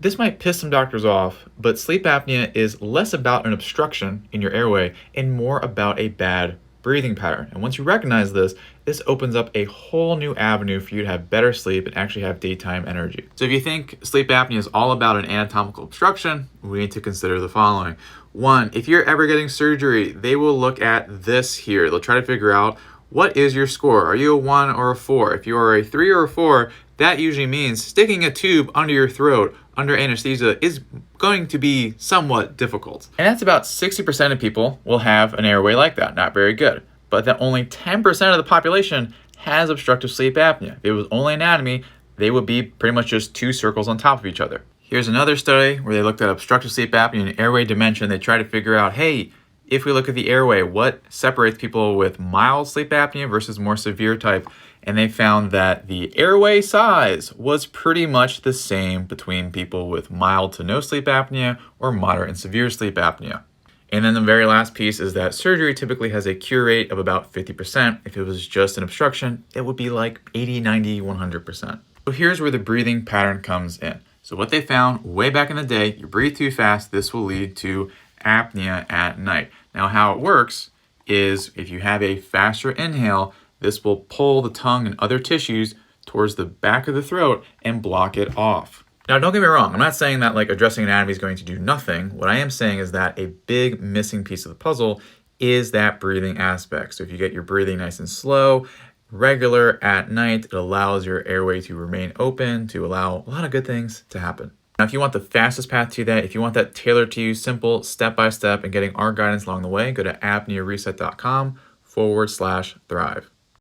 This might piss some doctors off, but sleep apnea is less about an obstruction in your airway and more about a bad breathing pattern. And once you recognize this, this opens up a whole new avenue for you to have better sleep and actually have daytime energy. So if you think sleep apnea is all about an anatomical obstruction, we need to consider the following. One, if you're ever getting surgery, they will look at this here. They'll try to figure out, what is your score? Are you a 1 or a 4? If you are a 3 or a 4, that usually means sticking a tube under your throat under anesthesia is going to be somewhat difficult. And that's about 60% of people will have an airway like that, not very good. But that only 10% of the population has obstructive sleep apnea. If it was only anatomy, they would be pretty much just two circles on top of each other. Here's another study where they looked at obstructive sleep apnea and airway dimension. They tried to figure out, hey, if we look at the airway, what separates people with mild sleep apnea versus more severe type? And they found that the airway size was pretty much the same between people with mild to no sleep apnea or moderate and severe sleep apnea. And then the very last piece is that surgery typically has a cure rate of about 50%. If it was just an obstruction, it would be like 80, 90, 100%. So here's where the breathing pattern comes in. So what they found way back in the day, you breathe too fast, this will lead to apnea at night. Now how it works is if you have a faster inhale, this will pull the tongue and other tissues towards the back of the throat and block it off. Now don't get me wrong, I'm not saying that like addressing anatomy is going to do nothing. What I am saying is that a big missing piece of the puzzle is that breathing aspect. So if you get your breathing nice and slow, regular at night, it allows your airway to remain open, to allow a lot of good things to happen. Now, if you want the fastest path to that, if you want that tailored to you, simple, step-by-step, and getting our guidance along the way, go to apneareset.com/thrive.